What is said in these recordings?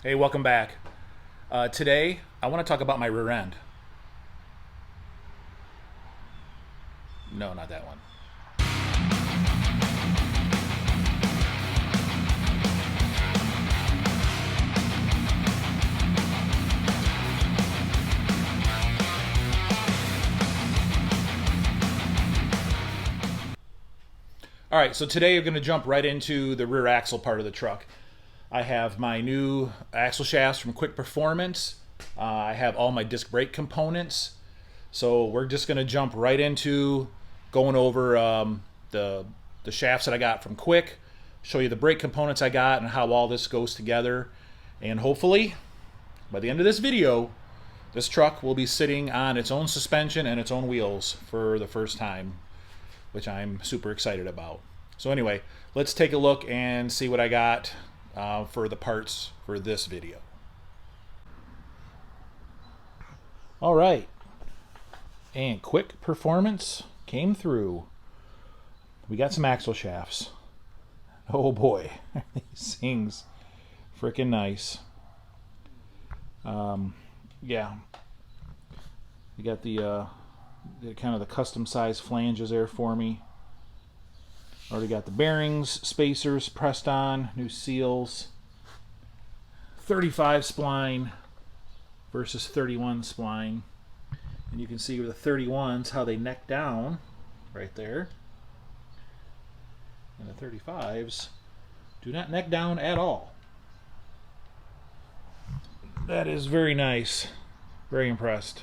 Hey, welcome back. Today, I want to talk about my rear end. No, not that one. All right, so today you're going to jump right into the rear axle part of the truck. I have my new axle shafts from Quick Performance. I have all my disc brake components. So we're just going to jump right into going over the shafts that I got from Quick, show you the brake components I got and how all this goes together. And hopefully, by the end of this video, this truck will be sitting on its own suspension and its own wheels for the first time, which I'm super excited about. So anyway, let's take a look and see what I got for the parts for this video. All right, and Quick Performance came through. We got some axle shafts. Oh boy, these things freaking nice. Yeah, you got the kind of the custom size flanges there for me. Already got the bearings, spacers pressed on, new seals. 35 spline versus 31 spline. And you can see with the 31s how they neck down right there. And the 35s do not neck down at all. That is very nice. Very impressed.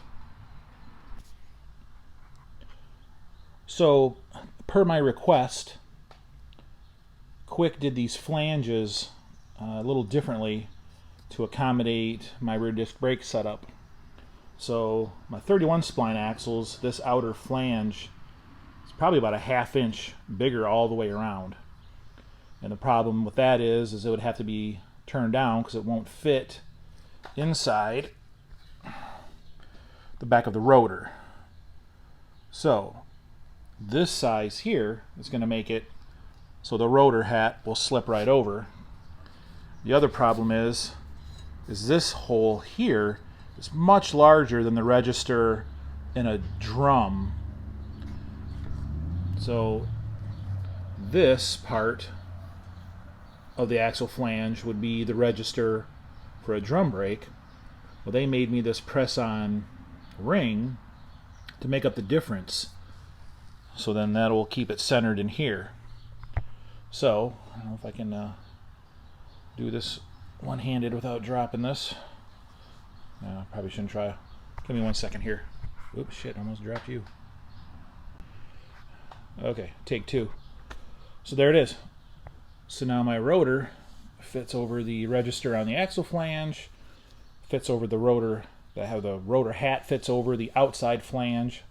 So, per my request, Quick did these flanges a little differently to accommodate my rear disc brake setup. So my 31 spline axles, this outer flange is probably about a ½ inch bigger all the way around. And the problem with that is it would have to be turned down because it won't fit inside the back of the rotor. So this size here is going to make it so the rotor hat will slip right over. The other problem is this hole here is much larger than the register in a drum. So this part of the axle flange would be the register for a drum brake. Well, they made me this press-on ring to make up the difference. So then that will keep it centered in here. So, I don't know if I can do this one-handed without dropping this. Probably shouldn't try. Give me 1 second here. Oops, shit, almost dropped you. Okay, take two. So there it is. So now my rotor fits over the register on the axle flange, fits over the rotor, I have the rotor hat fits over the outside flange.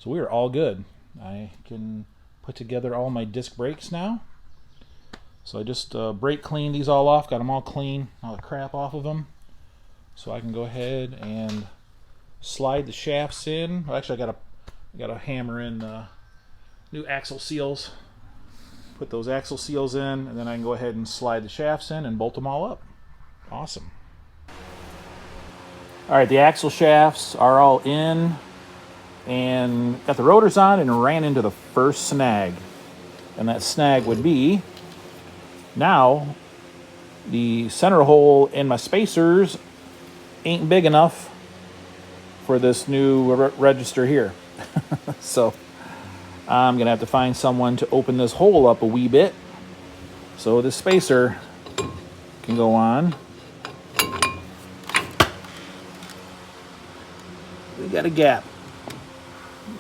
So we are all good. I can put together all my disc brakes now. So I just brake cleaned these all off, got them all clean, all the crap off of them. So I can go ahead and slide the shafts in. Well, actually, I got to hammer in new axle seals. Put those axle seals in, and then I can go ahead and slide the shafts in and bolt them all up. Awesome. All right, the axle shafts are all in, and got the rotors on, and ran into the first snag. And that snag would be, now the center hole in my spacers ain't big enough for this new register here. So I'm gonna have to find someone to open this hole up a wee bit so this spacer can go on. We got a gap.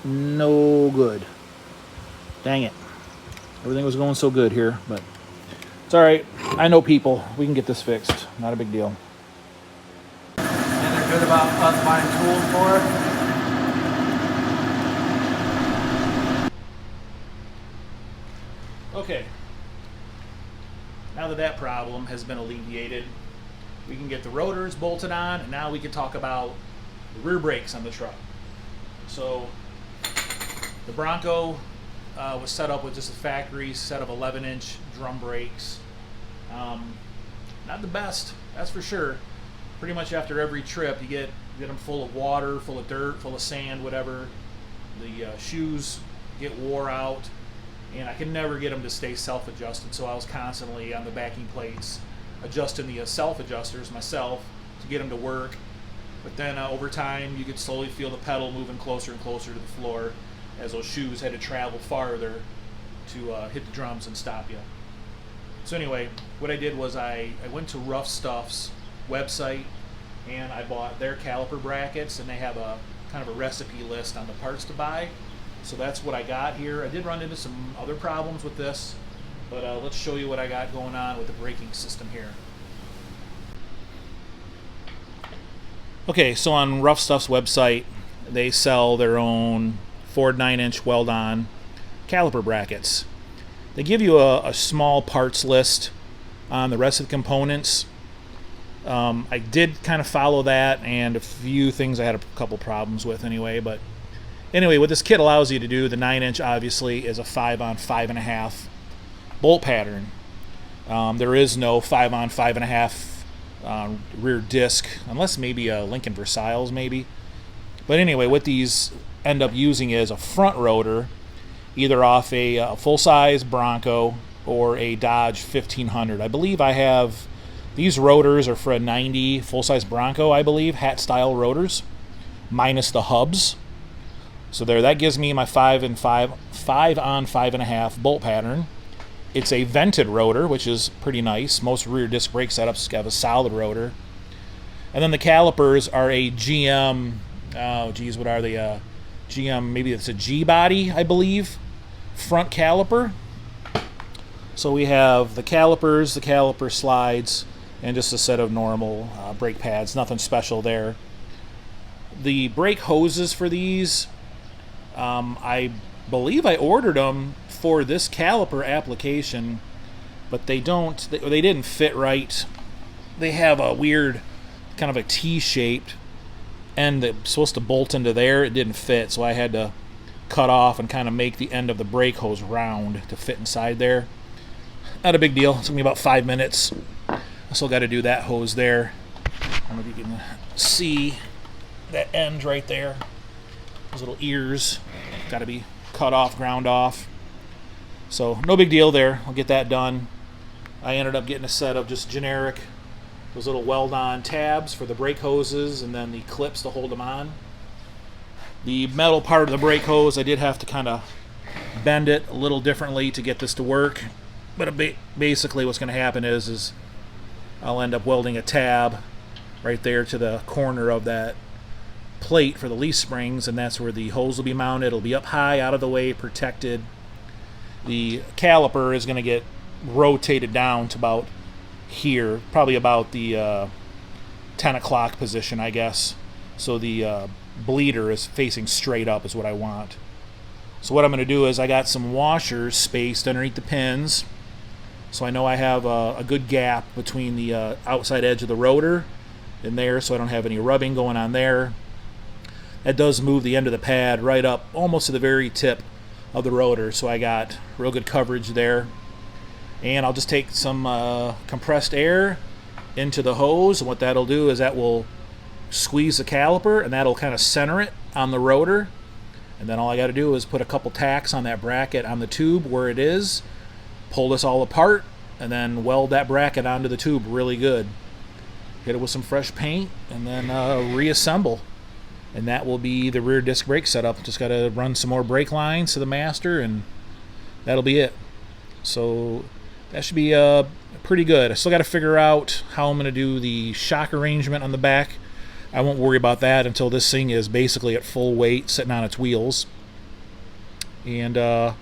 No good. Dang it. Everything was going so good here, but it's all right. I know people. We can get this fixed. Not a big deal. And they're good about us buying tools for it. Okay. Now that that problem has been alleviated, we can get the rotors bolted on, and now we can talk about the rear brakes on the truck. So the Bronco was set up with just a factory set of 11-inch drum brakes. not the best, that's for sure. Pretty much after every trip, you get them full of water, full of dirt, full of sand, whatever. The shoes get wore out, and I could never get them to stay self-adjusted, so I was constantly on the backing plates adjusting the self-adjusters myself to get them to work. But then over time, you could slowly feel the pedal moving closer and closer to the floor as those shoes had to travel farther to hit the drums and stop you. So anyway, what I did was I went to Rough Stuff's website and I bought their caliper brackets, and they have a kind of a recipe list on the parts to buy. So that's what I got here. I did run into some other problems with this, but let's show you what I got going on with the braking system here. Okay, so on Rough Stuff's website, they sell their own Ford 9-inch weld-on caliper brackets. They give you a small parts list on the rest of the components. I did kind of follow that, and a few things I had a couple problems with anyway. But anyway, what this kit allows you to do, the 9-inch obviously is a 5 on 5.5 bolt pattern. There is no 5 on 5.5 rear disc, unless maybe a Lincoln Versailles maybe. But anyway, what these end up using is a front rotor, either off a full-size Bronco or a Dodge 1500. I believe I have, these rotors are for a 90 full-size Bronco, I believe, hat-style rotors, minus the hubs. So there, that gives me my 5 on 5.5 bolt pattern. It's a vented rotor, which is pretty nice. Most rear disc brake setups have a solid rotor. And then the calipers are a GM, oh geez, what are they? GM, maybe it's a G-body, I believe, front caliper. So we have the calipers, the caliper slides, and just a set of normal brake pads. Nothing special there. The brake hoses for these, I believe I ordered them for this caliper application, but they didn't fit right. They have a weird kind of a T-shaped end that's supposed to bolt into there. It didn't fit, so I had to cut off and kind of make the end of the brake hose round to fit inside there. Not a big deal. It took me about 5 minutes. I still got to do that hose there. I don't know if you can see that end right there. Those little ears got to be cut off, ground off. So no big deal there. I'll get that done. I ended up getting a set of just generic, those little weld-on tabs for the brake hoses, and then the clips to hold them on. The metal part of the brake hose, I did have to kind of bend it a little differently to get this to work. But basically what's going to happen is I'll end up welding a tab right there to the corner of that plate for the leaf springs, and that's where the hose will be mounted. It'll be up high, out of the way, protected. The caliper is going to get rotated down to about here, probably about the 10 o'clock position, I guess. So the bleeder is facing straight up is what I want. So what I'm going to do is I got some washers spaced underneath the pins, so I know I have a good gap between the outside edge of the rotor and there, so I don't have any rubbing going on there. That does move the end of the pad right up almost to the very tip of the rotor, so I got real good coverage there. And I'll just take some compressed air into the hose, and what that'll do is that will squeeze the caliper, and that'll kind of center it on the rotor. And then all I got to do is put a couple tacks on that bracket on the tube where it is, pull this all apart, and then weld that bracket onto the tube really good. Hit it with some fresh paint, and then reassemble. And that will be the rear disc brake setup. Just got to run some more brake lines to the master, and that'll be it. So that should be pretty good. I still got to figure out how I'm going to do the shock arrangement on the back. I won't worry about that until this thing is basically at full weight, sitting on its wheels. And I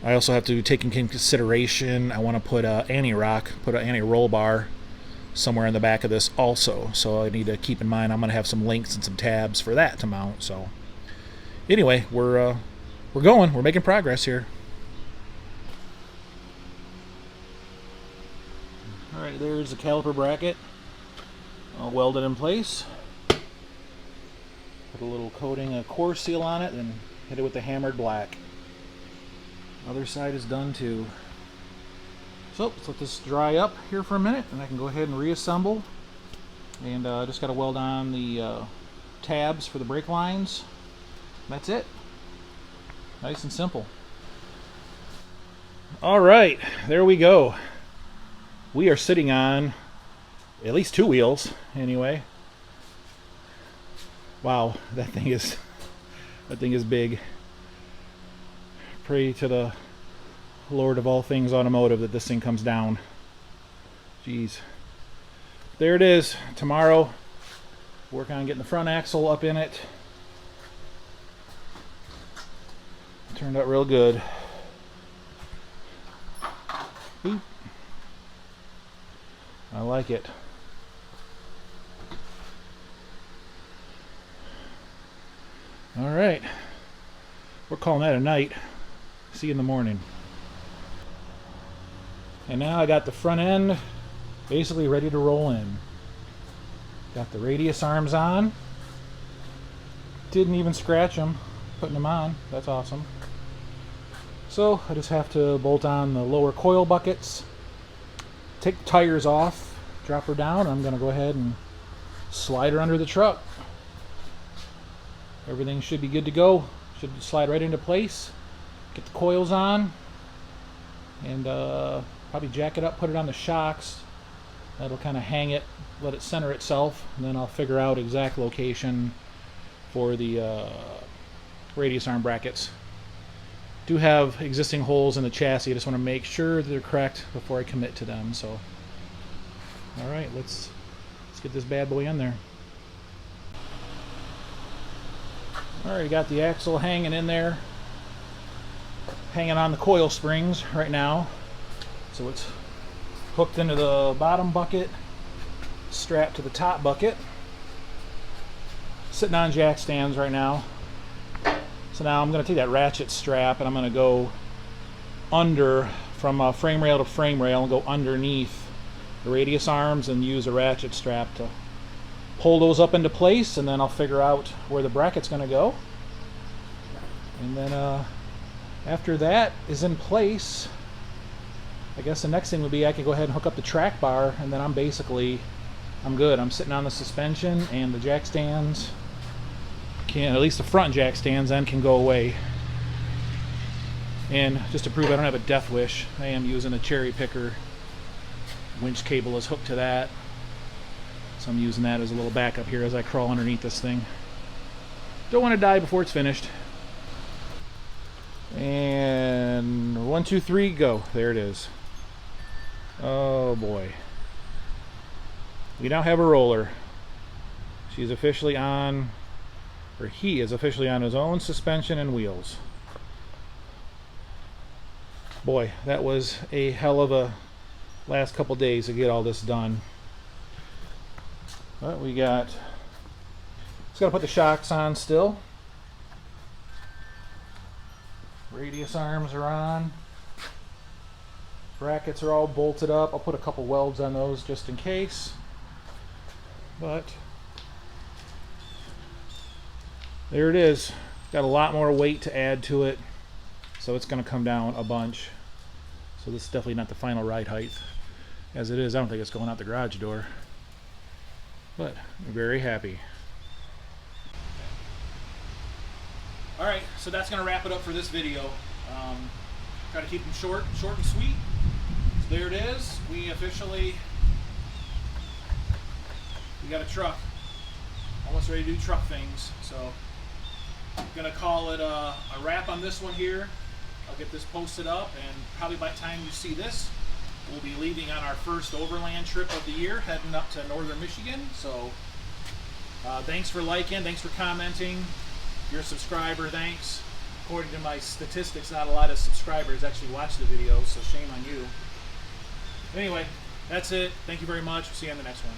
also have to take into consideration, I want to put an anti-roll bar somewhere in the back of this also. So I need to keep in mind I'm going to have some links and some tabs for that to mount. So anyway, we're going. We're making progress here. All right, there's the caliper bracket. I'll weld it in place. Put a little coating of core seal on it, and hit it with the hammered black. Other side is done too. So let's let this dry up here for a minute, and I can go ahead and reassemble. And just got to weld on the tabs for the brake lines. That's it. Nice and simple. All right, there we go. We are sitting on at least 2 wheels anyway. Wow, that thing is big. Pray to the Lord of all things automotive that this thing comes down. Jeez. There it is. Tomorrow, work on getting the front axle up in it. Turned out real good. Oop. I like it. All right. We're calling that a night. See you in the morning. And now I got the front end basically ready to roll in. Got the radius arms on. Didn't even scratch them putting them on. That's awesome. So I just have to bolt on the lower coil buckets, take the tires off, drop her down. I'm going to go ahead and slide her under the truck. Everything should be good to go. Should slide right into place. Get the coils on and probably jack it up, put it on the shocks. That'll kind of hang it, let it center itself, and then I'll figure out exact location for the radius arm brackets. Do have existing holes in the chassis. I just want to make sure that they're correct before I commit to them. So, all right, let's get this bad boy in there. All right, got the axle hanging in there, hanging on the coil springs right now. So it's hooked into the bottom bucket, strapped to the top bucket. Sitting on jack stands right now. So now I'm going to take that ratchet strap and I'm going to go under, from frame rail to frame rail, and go underneath the radius arms and use a ratchet strap to pull those up into place, and then I'll figure out where the bracket's going to go. And then after that is in place, I guess the next thing would be I could go ahead and hook up the track bar, and then I'm good. I'm sitting on the suspension, and the jack stands can, at least the front jack stands then, can go away. And just to prove I don't have a death wish, I am using a cherry picker. Winch cable is hooked to that, so I'm using that as a little backup here as I crawl underneath this thing. Don't want to die before it's finished. And 1, 2, 3, go. There it is. Oh boy. We now have a roller. She's officially on, or he is officially on his own suspension and wheels. Boy, that was a hell of a last couple days to get all this done. But we got, just gotta put the shocks on still. Radius arms are on. Brackets are all bolted up. I'll put a couple welds on those just in case. But there it is. Got a lot more weight to add to it, so it's going to come down a bunch. So this is definitely not the final ride height. As it is, I don't think it's going out the garage door. But I'm very happy. Alright, so that's going to wrap it up for this video. Try to keep them short and sweet. So there it is. We got a truck. Almost ready to do truck things. So I'm going to call it a wrap on this one here. I'll get this posted up, and probably by the time you see this, we'll be leaving on our first overland trip of the year, heading up to northern Michigan. So thanks for liking, thanks for commenting. If you're a subscriber, thanks. According to my statistics, not a lot of subscribers actually watch the videos, so shame on you. Anyway, that's it. Thank you very much. See you on the next one.